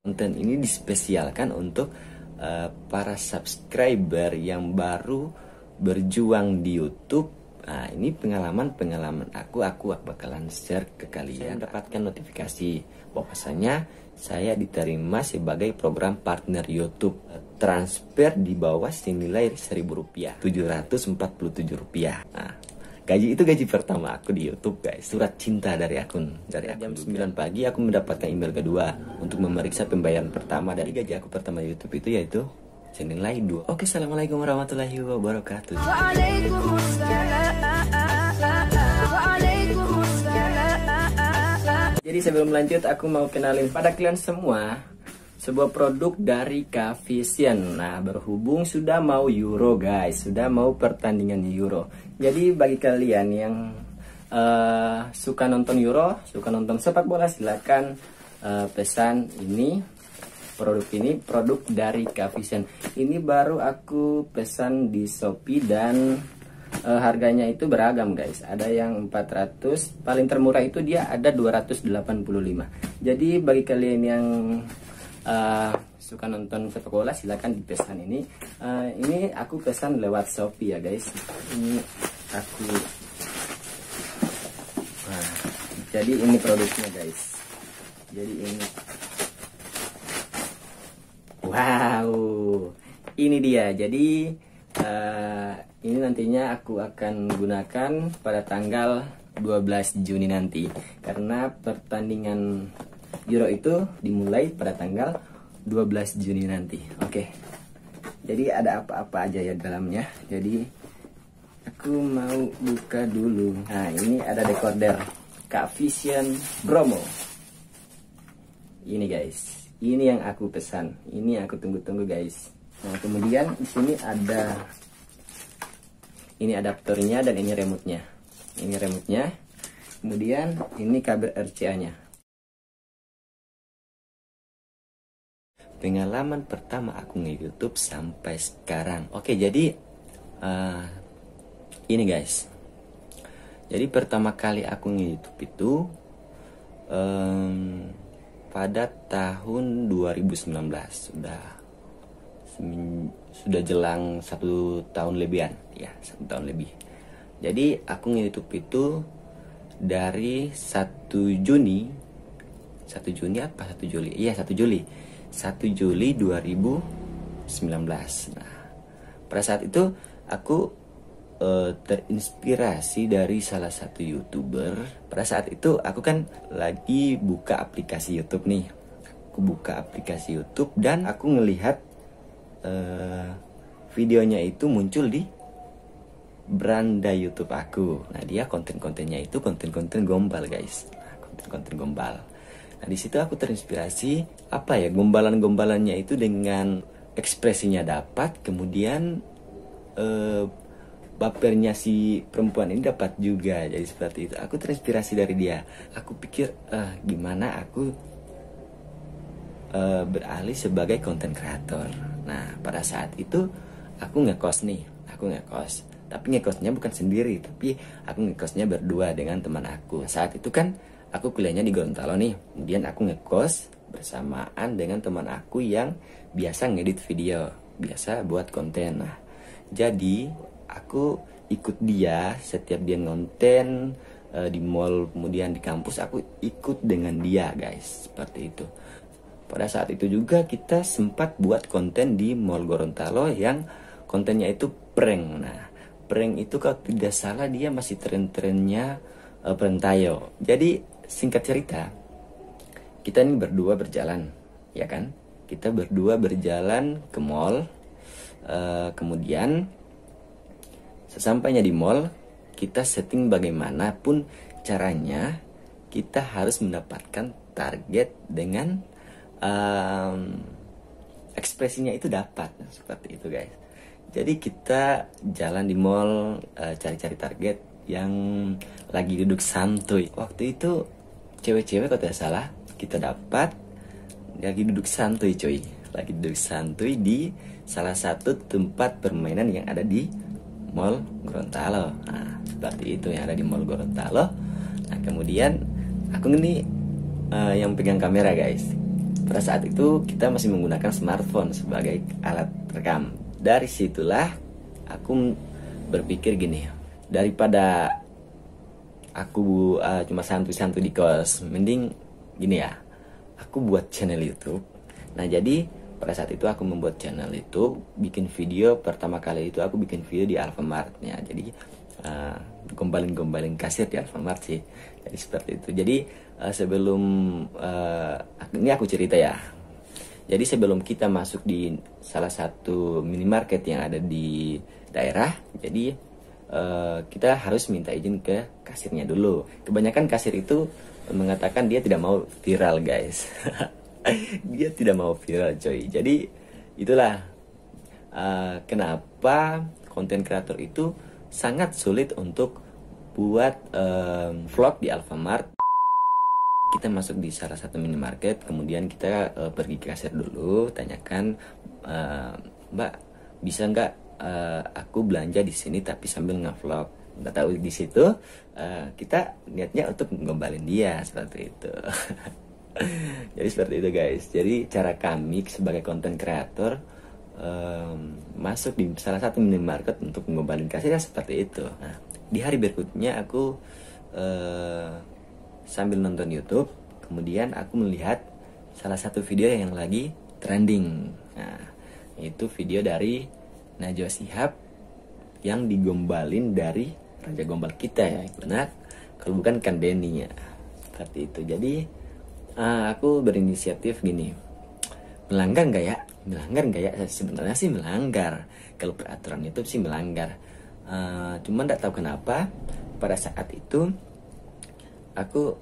Konten ini dispesialkan untuk para subscriber yang baru berjuang di YouTube. Nah, ini pengalaman aku bakalan share ke kalian. Saya mendapatkan notifikasi bahwasanya saya diterima sebagai program partner YouTube. Transfer di bawah senilai Rp1.000, Rp747. Nah, gaji itu gaji pertama aku di YouTube, guys. Surat cinta dari akun jam 9 pagi aku mendapatkan email kedua untuk memeriksa pembayaran pertama dari gaji aku pertama di YouTube itu, yaitu senilai 2. Oke, assalamualaikum warahmatullahi wabarakatuh. Jadi sebelum lanjut, aku mau kenalin pada kalian semua sebuah produk dari Kavisian. Nah, berhubung sudah mau Euro, guys, sudah mau pertandingan Euro. Jadi bagi kalian yang suka nonton Euro, suka nonton sepak bola, silakan pesan produk dari Kavisian. Ini baru aku pesan di Shopee dan harganya itu beragam, guys. Ada yang 400, paling termurah itu dia ada 285. Jadi bagi kalian yang suka nonton sepak bola, silakan dipesan ini. Ini aku pesan lewat Shopee ya, guys. Ini aku jadi ini produknya, guys. Jadi ini, wow, ini dia. Jadi ini nantinya aku akan gunakan pada tanggal 12 Juni nanti, karena pertandingan Euro itu dimulai pada tanggal 12 Juni nanti. Oke. Jadi ada apa-apa aja ya dalamnya. Jadi aku mau buka dulu. Nah, ini ada decoder Kavisian Bromo. Ini, guys. Ini yang aku pesan. Ini yang aku tunggu-tunggu, guys. Nah, kemudian di sini ada ini adaptornya dan ini remote-nya. Ini remote-nya. Kemudian ini kabel RCA-nya. Pengalaman pertama aku nge-YouTube sampai sekarang. Oke, jadi ini, guys. Jadi pertama kali aku nge-YouTube itu pada tahun 2019. Sudah jelang 1 tahun lebihan, ya, 1 tahun lebih. Jadi aku nge-YouTube itu dari 1 Juni apa 1 Juli? Iya, 1 Juli 2019. Nah, pada saat itu aku terinspirasi dari salah satu YouTuber. Pada saat itu aku kan lagi buka aplikasi YouTube nih. Aku buka aplikasi YouTube dan aku ngelihat videonya itu muncul di beranda YouTube aku. Nah, dia konten-kontennya itu konten-konten gombal, guys. Nah, konten-konten gombal. Nah, di situ aku terinspirasi, apa ya, gombalan-gombalannya itu dengan ekspresinya dapat, kemudian bapernya si perempuan ini dapat juga. Jadi seperti itu. Aku terinspirasi dari dia. Aku pikir, gimana aku beralih sebagai konten kreator. Nah, pada saat itu aku ngekos nih. Tapi ngekosnya bukan sendiri, tapi aku ngekosnya berdua dengan teman aku. Saat itu kan aku kuliahnya di Gorontalo nih. Kemudian aku ngekos bersamaan dengan teman aku yang biasa ngedit video, biasa buat konten. Nah, jadi aku ikut dia setiap dia ngonten di mall, kemudian di kampus, aku ikut dengan dia, guys. Seperti itu. Pada saat itu juga kita sempat buat konten di Mall Gorontalo yang kontennya itu prank. Nah, prank itu kalau tidak salah dia masih tren-trennya prank tayo. Jadi singkat cerita, kita ini berdua berjalan, ya kan? Kita berdua berjalan ke mall. Kemudian sesampainya di mall, kita setting bagaimanapun caranya, kita harus mendapatkan target dengan ekspresinya itu dapat. Seperti itu, guys. Jadi kita jalan di mall, cari-cari target yang lagi duduk santuy. Waktu itu cewek-cewek kalau tidak salah kita dapat lagi duduk santuy, coy. Lagi duduk santuy di salah satu tempat permainan yang ada di Mall Gorontalo. Nah, seperti itu yang ada di Mall Gorontalo. Nah, kemudian aku ini yang pegang kamera, guys. pada saat itu kita masih menggunakan smartphone sebagai alat rekam. Dari situlah aku berpikir gini, daripada aku cuma santuy-santuy di kos, mending gini ya, aku buat channel YouTube. Nah jadi pada saat itu aku membuat channel itu, bikin video. Pertama kali itu aku bikin video di Alfamart ya. Jadi gombalin kasir di Alfamart sih. Jadi seperti itu. Jadi sebelum ini aku cerita ya. Jadi sebelum kita masuk di salah satu minimarket yang ada di daerah, jadi kita harus minta izin ke kasirnya dulu. Kebanyakan kasir itu mengatakan dia tidak mau viral, guys. Dia tidak mau viral, coy. Jadi itulah kenapa konten kreator itu sangat sulit untuk buat vlog di Alfamart. Kita masuk di salah satu minimarket, kemudian kita pergi ke kasir dulu, tanyakan, Mbak, bisa nggak aku belanja di sini tapi sambil ngevlog. Nggak tahu di situ kita niatnya untuk ngombalin dia seperti itu. Jadi seperti itu, guys. Jadi cara kami sebagai konten kreator masuk di salah satu minimarket untuk ngombalin kasirnya seperti itu. Nah, di hari berikutnya aku sambil nonton YouTube, kemudian aku melihat salah satu video yang lagi trending. Nah, itu video dari Najwa Shihab yang digombalin dari Raja Gombal kita ya, benar. Kalau bukan Kang Denny ya, seperti itu. Jadi aku berinisiatif gini, melanggar nggak ya? Melanggar nggak ya? Sebenarnya sih melanggar. Kalau peraturan YouTube sih melanggar. Cuman nggak tahu kenapa pada saat itu aku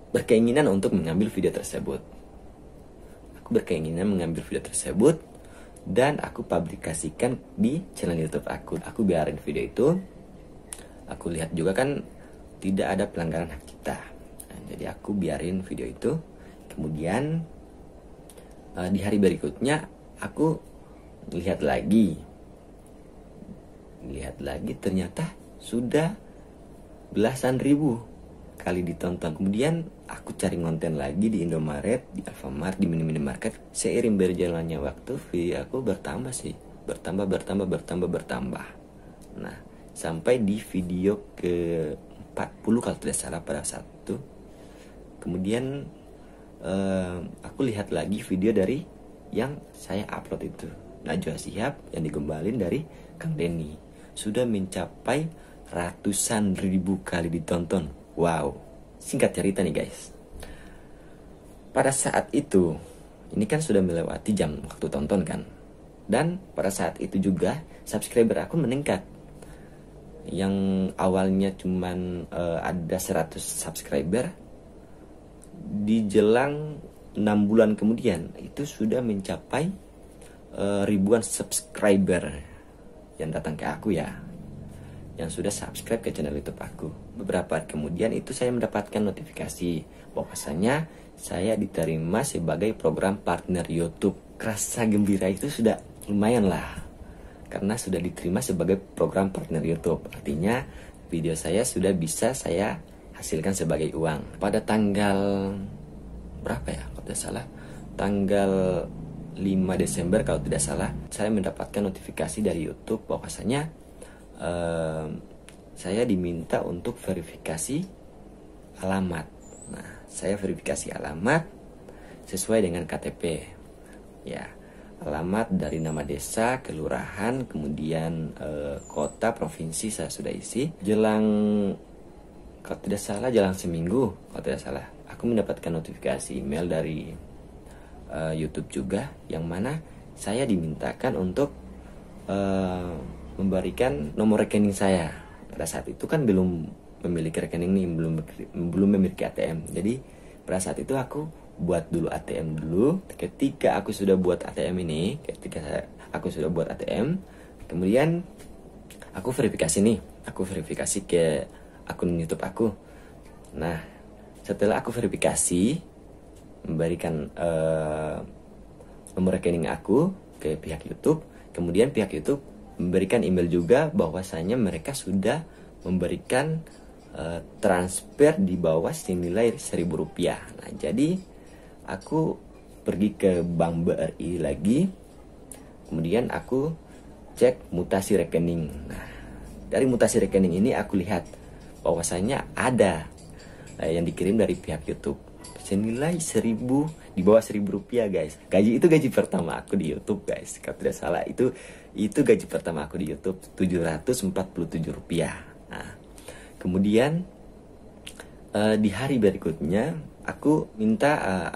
berkeinginan untuk mengambil video tersebut. Aku berkeinginan mengambil video tersebut dan aku publikasikan di channel YouTube aku. Aku biarin video itu. Aku lihat juga kan tidak ada pelanggaran hak cipta. Nah, jadi aku biarin video itu. Kemudian di hari berikutnya aku lihat lagi ternyata sudah belasan ribu kali ditonton. Kemudian aku cari konten lagi di Indomaret, di Alfamart, di minimarket. Seiring berjalannya waktu, video aku bertambah sih, bertambah. Nah, sampai di video ke 40 kalau tidak salah pada saat itu. Kemudian aku lihat lagi video dari yang saya upload itu, Najwa Shihab yang digombalin dari Kang Denny, sudah mencapai ratusan ribu kali ditonton. Wow, singkat cerita nih guys, pada saat itu ini kan sudah melewati jam waktu tonton kan, dan pada saat itu juga subscriber aku meningkat. Yang awalnya cuman ada 100 subscriber, di jelang 6 bulan kemudian itu sudah mencapai ribuan subscriber yang datang ke aku ya, yang sudah subscribe ke channel YouTube aku. Beberapa hari kemudian itu saya mendapatkan notifikasi bahwasanya saya diterima sebagai program partner YouTube. Rasa gembira itu sudah lumayan lah, karena sudah diterima sebagai program partner YouTube. Artinya video saya sudah bisa saya hasilkan sebagai uang. Pada tanggal berapa ya kalau tidak salah, tanggal 5 Desember kalau tidak salah, saya mendapatkan notifikasi dari YouTube bahwasanya saya diminta untuk verifikasi alamat. Nah, saya verifikasi alamat sesuai dengan KTP ya, alamat dari nama desa, kelurahan, kemudian kota, provinsi saya sudah isi. Jelang kalau tidak salah jelang seminggu kalau tidak salah, aku mendapatkan notifikasi email dari YouTube juga, yang mana saya dimintakan untuk memberikan nomor rekening saya. Pada saat itu kan belum memiliki rekening nih, belum memiliki ATM. Jadi pada saat itu aku buat dulu ATM dulu. Ketika aku sudah buat ATM ini, kemudian aku verifikasi nih, aku verifikasi ke akun YouTube aku. Nah, setelah aku verifikasi, memberikan nomor rekening aku ke pihak YouTube, kemudian pihak YouTube memberikan email juga bahwasanya mereka sudah memberikan transfer di bawah senilai Rp1.000. Nah, jadi aku pergi ke Bank BRI lagi. Kemudian aku cek mutasi rekening. Nah, dari mutasi rekening ini aku lihat bahwasanya ada yang dikirim dari pihak YouTube senilai 1000, di bawah 1000 rupiah guys. Gaji pertama aku di YouTube guys. Kalau tidak salah itu gaji pertama aku di YouTube 747 rupiah. Nah, kemudian di hari berikutnya aku minta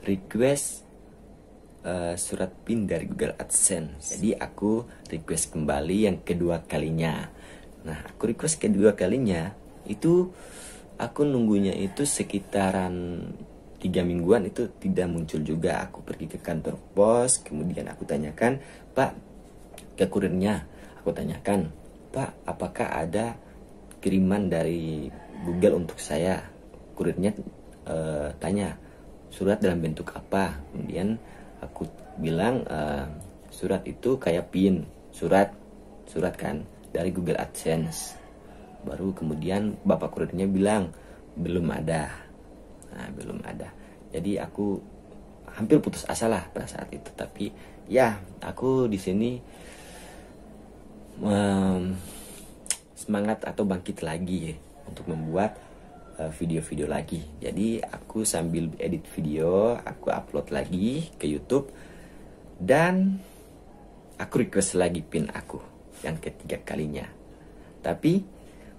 request surat PIN dari Google AdSense. Jadi aku request kembali yang kedua kalinya. Nah, aku request kedua kalinya itu aku nunggunya itu sekitaran 3 mingguan, itu tidak muncul juga. Aku pergi ke kantor pos, kemudian aku tanyakan, Pak, ke kurirnya. Aku tanyakan, Pak, apakah ada kiriman dari Google untuk saya? Kurirnya tanya, surat dalam bentuk apa? Kemudian aku bilang, surat itu kayak PIN, surat kan dari Google AdSense. Baru kemudian bapak kurirnya bilang belum ada. Nah, belum ada. Jadi aku hampir putus asa lah pada saat itu. Tapi ya, aku di sini semangat atau bangkit lagi untuk membuat video-video lagi. Jadi aku sambil edit video, aku upload lagi ke YouTube, dan aku request lagi PIN aku yang ketiga kalinya. Tapi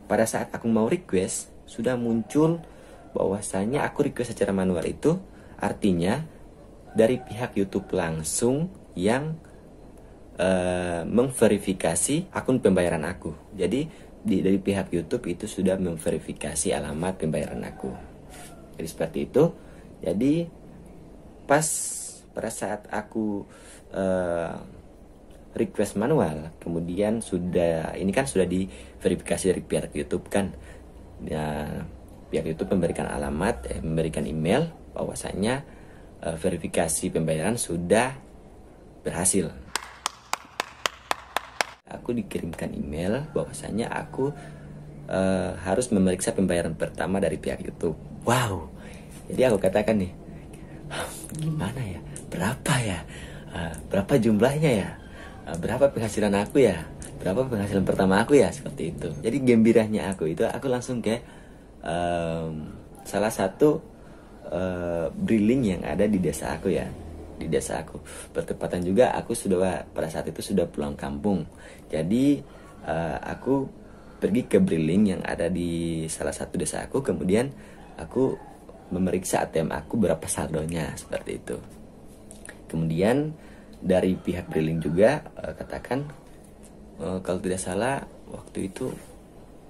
pada saat aku mau request, sudah muncul bahwasanya aku request secara manual, itu artinya dari pihak YouTube langsung yang memverifikasi akun pembayaran aku. Jadi dari pihak YouTube itu sudah memverifikasi alamat pembayaran aku. Jadi seperti itu. Jadi pada saat aku request manual, kemudian sudah diverifikasi dari pihak YouTube kan. Ya, pihak YouTube memberikan alamat, memberikan email bahwasanya verifikasi pembayaran sudah berhasil. Aku dikirimkan email bahwasanya aku harus memeriksa pembayaran pertama dari pihak YouTube. Wow. Jadi aku katakan nih, gimana ya? Berapa ya? Berapa jumlahnya ya? Berapa penghasilan aku ya? Berapa penghasilan pertama aku ya? Seperti itu. Jadi gembiranya aku langsung ke salah satu briling yang ada di desa aku ya. Di desa aku. Bertepatan juga aku pada saat itu sudah pulang kampung. Jadi aku pergi ke briling yang ada di salah satu desa aku. Kemudian aku memeriksa ATM aku berapa saldonya, seperti itu. Kemudian dari pihak briling juga katakan kalau tidak salah waktu itu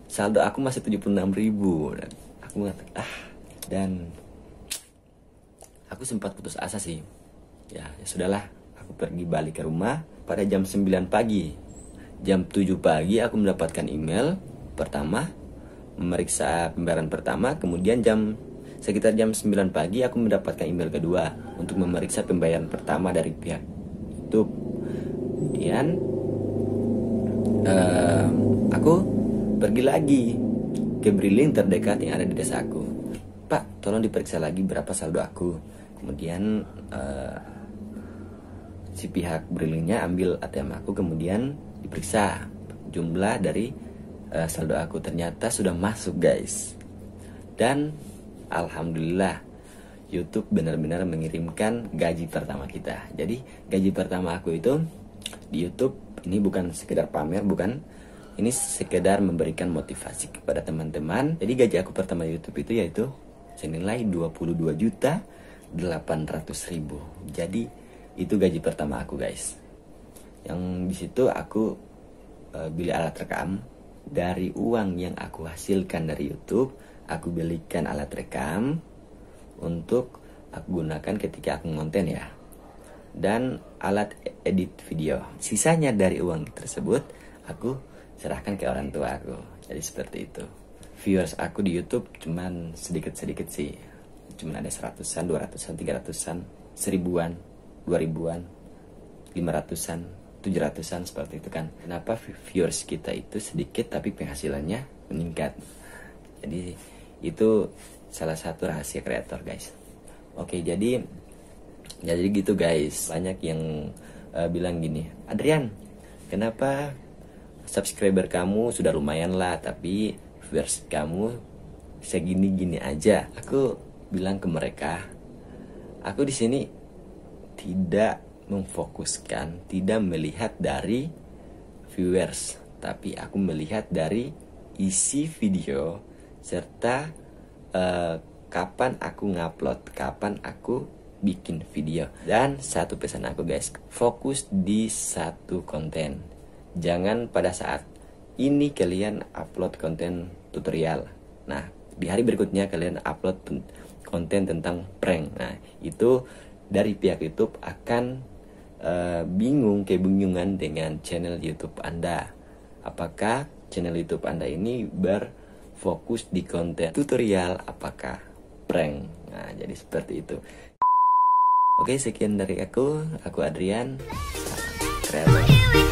saldo aku masih 76.000. Dan aku mengatakan dan aku sempat putus asa sih. Ya sudahlah, aku pergi balik ke rumah pada jam 9 pagi. Jam 7 pagi aku mendapatkan email pertama, memeriksa pembayaran pertama. Kemudian sekitar jam 9 pagi aku mendapatkan email kedua untuk memeriksa pembayaran pertama dari pihak YouTube. Kemudian aku pergi lagi ke briling terdekat yang ada di desaku. Pak, tolong diperiksa lagi berapa saldo aku. Kemudian si pihak brilingnya ambil ATM aku, kemudian diperiksa jumlah dari saldo aku. Ternyata sudah masuk guys. Dan alhamdulillah YouTube benar-benar mengirimkan gaji pertama kita. Jadi gaji pertama aku itu di YouTube ini bukan sekedar pamer, bukan. Ini sekedar memberikan motivasi kepada teman-teman. Jadi gaji aku pertama di YouTube itu yaitu senilai 22.800.000. Jadi itu gaji pertama aku guys. Yang di situ aku beli alat rekam dari uang yang aku hasilkan dari YouTube. Aku belikan alat rekam untuk aku gunakan ketika aku ngonten ya, dan alat edit video. Sisanya dari uang tersebut aku serahkan ke orang tua aku. Jadi seperti itu. Viewers aku di YouTube cuman sedikit-sedikit sih. Cuman ada 100-an, 200-an, 300-an, 1000-an, 2000-an, 500-an, 700-an, seperti itu kan. Kenapa viewers kita itu sedikit tapi penghasilannya meningkat? Jadi itu salah satu rahasia kreator guys. Oke, jadi gitu guys. Banyak yang bilang gini, Adrian, kenapa subscriber kamu sudah lumayan lah, tapi viewers kamu segini-gini aja? Aku bilang ke mereka, aku di sini tidak memfokuskan, tidak melihat dari viewers, tapi aku melihat dari isi video serta kapan aku ngupload, kapan aku bikin video. Dan satu pesan aku guys, fokus di satu konten. Jangan pada saat ini kalian upload konten tutorial, nah di hari berikutnya kalian upload konten tentang prank. Nah itu dari pihak YouTube akan kebingungan dengan channel YouTube Anda. Apakah channel YouTube Anda ini berfokus di konten tutorial, apakah prank? Nah, jadi seperti itu. Oke, sekian dari aku Adrian. Salam kreator.